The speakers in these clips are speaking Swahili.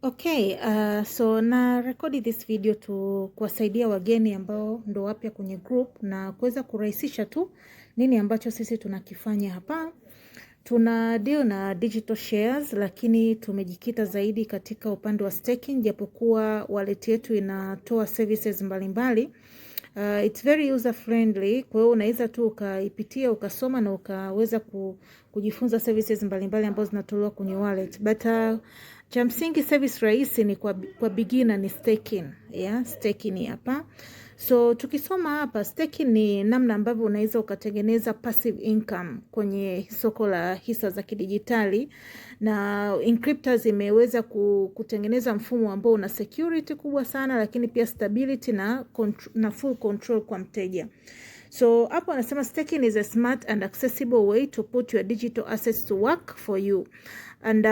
Okay, so na rekodi this video kuwasaidia wageni ambao ndo wapya kwenye group na kuweza kurahisisha tu nini ambacho sisi tunakifanya hapa. Tuna deal na digital shares, lakini tumejikita zaidi katika upande wa staking, japokuwa wallet yetu inatoa services mbalimbali. It's very user friendly, kwa hiyo unaweza tu ukaipitia ukasoma na ukaweza kujifunza services mbalimbali ambazo zinatolewa kwenye wallet. But cha msingi service rahisi ni kwa beginner ni staking. Staking hapa. So tukisoma hapa, staking ni namna ambavyo unaweza ukatengeneza passive income kwenye soko la hisa za kidijitali, na Inkryptus imeweza kutengeneza mfumo ambao una security kubwa sana, lakini pia stability na full control kwa mteja. So hapo anasema staking is a smart and accessible way to put your digital assets to work for you. And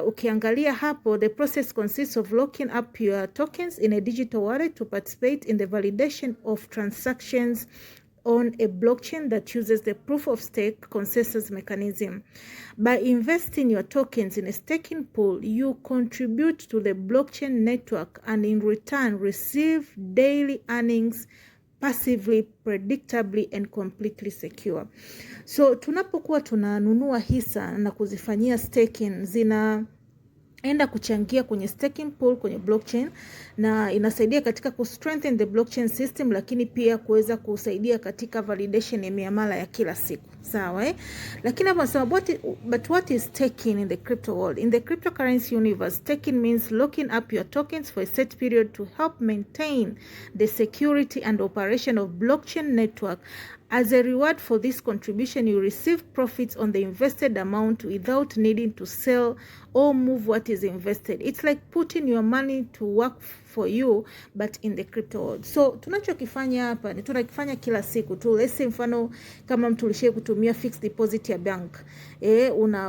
ukiangalia hapo, the process consists of locking up your tokens in a digital wallet to participate in the validation of transactions on a blockchain that uses the proof of stake consensus mechanism. By investing your tokens in a staking pool, you contribute to the blockchain network and in return receive daily earnings passively, predictably and completely secure. So tunapokuwa tunanunua hisa na kuzifanyia staking, zinaenda kuchangia kwenye staking pool kwenye blockchain, na inasaidia katika strengthen the blockchain system, lakini pia kuweza kusaidia katika validation ya miamala ya kila siku. Sawa Lakini hapa nasema but what is staking in the crypto world? In the cryptocurrency universe, staking means locking up your tokens for a set period to help maintain the security and operation of blockchain network. As a reward for this contribution, you receive profits on the invested amount without needing to sell or move what is invested. It's like putting your money to work for you, but in the crypto world. So tunachokifanya hapa ni tunakifanya kila siku tu. Let's say mfano kama mtu ulishie kutumia fixed deposit ya bank,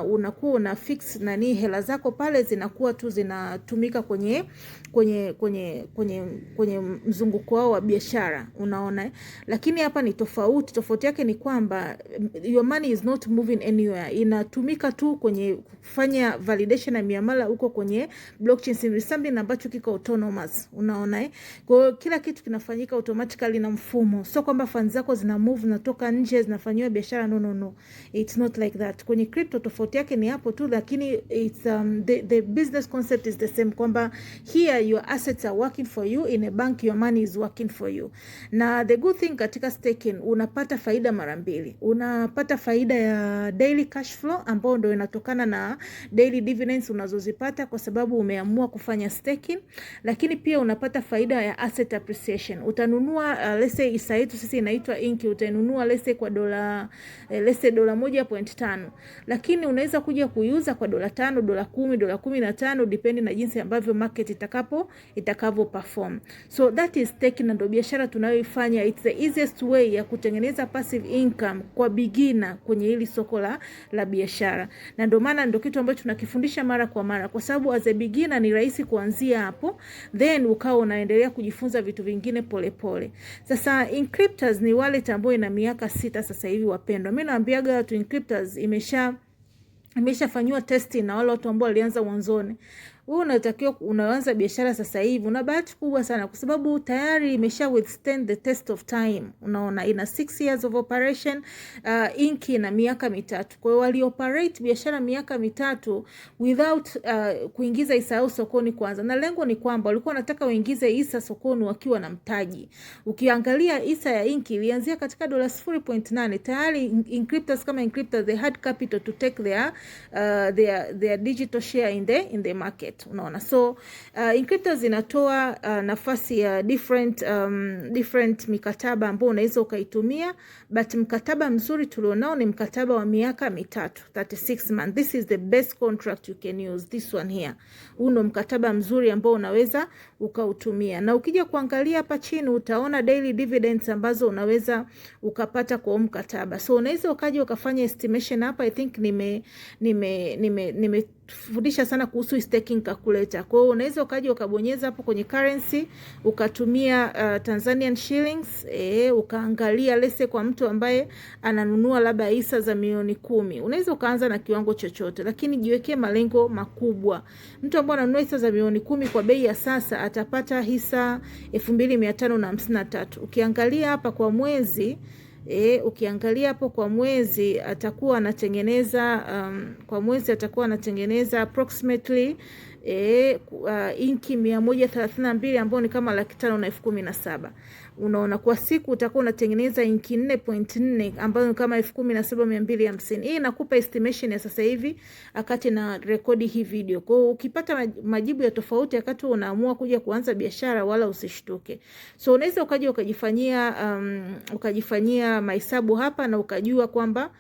unakuwa una fix hela zako pale, zinakuwa tu zinatumika kwenye mzunguko wao wa biashara, unaona Lakini hapa ni tofauti yake ni kwamba your money is not moving anywhere, inatumika tu kwenye kufanya validation na miamala huko kwenye blockchain, something ambacho kiko autonomous, unaona Kwa kila kitu kinafanyika automatically na mfumo, so kwamba funds zako zina move zinatoka nje zinafanywa biashara, no, it's not like that. Kwenye crypto tofauti yake ni hapo tu, lakini it's the business concept is the same, kwamba here your assets are working for you, in a bank your money is working for you. Na the good thing katika staking, unapata faida mara mbili. Unapata faida ya daily cash flow ambao ndio inatokana na daily dividends unazozipata kwa sababu umeamua kufanya staking, lakini pia unapata faida ya asset appreciation. Utanunua let's say hisa yetu sisi inaitwa Inki, utanunua let's say kwa dola 1.5, lakini unaweza kuja kuiuza kwa $5, $10, $15, depending na jinsi ambavyo market itakavyo perform. So that is staking, na ndio biashara tunayoifanya. It's the easiest way ya kutengeneza passive income kwa beginner kwenye hili soko la biashara, na ndio maana ndio kitu ambacho tunakifundisha mara kwa mara, kwa sababu as a beginner ni rahisi kuanzia hapo, then ukao unaendelea kujifunza vitu vingine pole. Sasa Inkryptus ni wallet ambayo ina miaka 6 sasa hivi, wapendwa. Mimi naambiaga watu Inkryptus imeshafanywa testing na wale watu ambao walianza mwanzoni. Wewe unatakiwa unaanza biashara sasa hivi, una bahati kubwa sana kwa sababu tayari imesha withstand the test of time. Unaona ina 6 years of operation, Inki na miaka 3. Kwa hiyo wali operate biashara miaka 3 without kuingiza hisa yao sokoni kwanza. Na lengo ni kwamba walikuwa wanataka waingize hisa sokoni wakiwa na mtaji. Ukiangalia hisa ya Inki ilianzia katika $0.8. Tayari Inkryptus kama Inkryptus, they had capital to take their digital share in the market. Unaona, so Inkryptus inatoa nafasi ya different mikataba ambao unaweza ukaitumia, but mkataba mzuri tulionao ni mkataba wa miaka 3, 36 months. This is the best contract you can use, this one here. Uno mkataba mzuri ambao unaweza ukautumia, na ukija kuangalia hapa chini utaona daily dividends ambazo unaweza ukapata kwa mkataba. So unaweza ukaja ukafanya estimation hapa. I think fundisha sana kuhusu staking calculator. Kwa hiyo unaweza ukaja ukabonyeza hapo kwenye currency, ukatumia Tanzanian shillings, ukaangalia lese kwa mtu ambaye ananunua labda hisa za milioni 10. Unaweza ukaanza na kiwango chochote, lakini jiwekee malengo makubwa. Mtu ambaye ananunua hisa za milioni 10 kwa bei ya sasa atapata hisa 2553. Ukiangalia hapa kwa mwezi, ukiangalia hapo kwa mwezi atakuwa anatengeneza kwa mwezi atakuwa anatengeneza approximately inki 132 ambao ni kama 5,517. Unaona, kwa siku utakuwa unatengeneza inki 4.4 ambayo ni kama 17,250. Hii inakupa estimation ya sasa hivi wakati na rekodi hii video. Kwa hiyo ukipata majibu ya tofauti wakati unaamua kuja kuanza biashara, wala usishtuke. So unaweza ukaja ukajifanyia mahesabu hapa na ukajua kwamba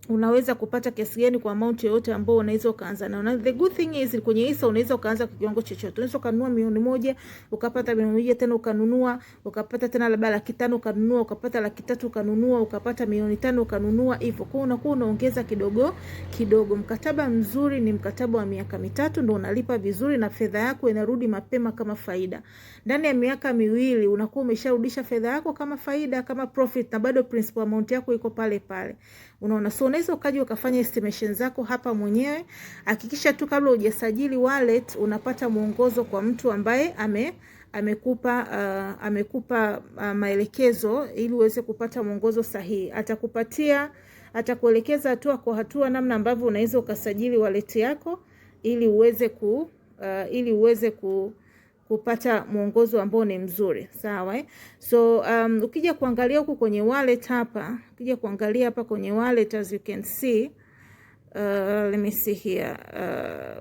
unaweza kupata kiasi gani kwa amount yoyote ambao unaweza ukaanza na. The good thing is kwenye hisa unaweza ukaanza kwa kiwango chochote. Unaweza kununua milioni 1 ukapata milioni 1 tena ukanunua, ukapata tena labda 500,000 ukanunua, ukapata 300,000 ukanunua, ukapata milioni 5 ukanunua, hivyo. Kwa unakuwa unaongeza kidogo kidogo. Mkataba mzuri ni mkataba wa miaka 3 ndio unalipa vizuri na fedha yako inarudi mapema kama faida. Ndani ya miaka 2 unakuwa umesharudisha fedha yako kama faida, kama profit, na bado principal amount yako iko pale pale. Unaona, so unaweza ukaja ukafanya estimation zako hapa mwenyewe. Hakikisha tu kabla hujasajili wallet unapata mwongozo kwa mtu ambaye amekupa maelekezo ili uweze kupata mwongozo sahihi. Atakuelekeza hatua kwa hatua namna ambavyo unaweza ukasajili wallet yako ili uweze kupata mwongozo ambao ni mzuri, sawa So ukija kuangalia huku kwenye wallet hapa, kwenye wallet, as you can see, let me see here,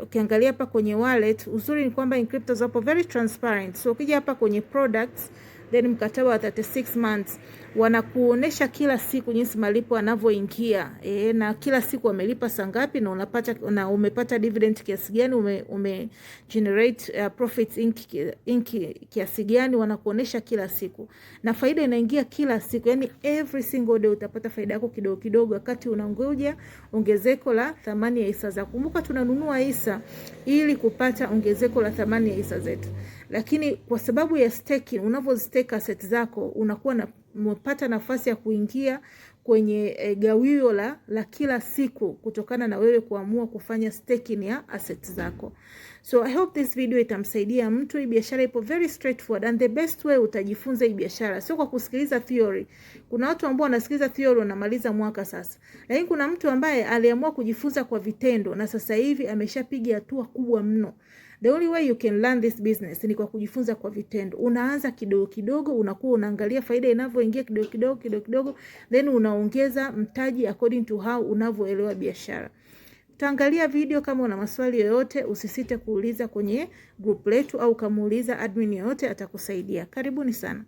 ukiangalia hapa kwenye wallet, uzuri ni kwamba Inkryptos hapo very transparent. So ukija hapa kwenye products, then mkataba wa 36 months wanakuonesha kila siku jinsi malipo yanavyoingia, na kila siku wamelipa saa ngapi na umepata dividend kiasi gani, generate profits inki kiasi gani, wanakuonesha kila siku. Na faida inaingia kila siku, yani every single day utapata faida yako kidogo kidogo wakati unangoja ongezeko la thamani ya hisa zako. Kumbuka tunanunua hisa ili kupata ongezeko la thamani ya hisa zetu. Lakini kwa sababu ya staking, unavozistake assets zako, unakuwa unapata nafasi ya kuingia kwenye gawio la kila siku kutokana na wewe kuamua kufanya staking ya assets zako. So I hope this video itamsaidia mtu. Hii biashara ipo very straightforward and the best way utajifunza hii biashara sio kwa kusikiliza theory. Kuna watu ambao wanasikiliza theory wanamaliza mwaka sasa. Lakini kuna mtu ambaye aliamua kujifunza kwa vitendo na sasa hivi ameshapiga hatua kubwa mno. The only way you can learn this business ni kwa kujifunza kwa vitendo. Unaanza kidogo kidogo, unakuwa unaangalia faida inavyoingia kidogo kidogo, then unaongeza mtaji according to how unavyoelewa biashara. Utaangalia video, kama una maswali yoyote usisite kuuliza kwenye group letu au kamuuliza admin yoyote atakusaidia. Karibuni sana.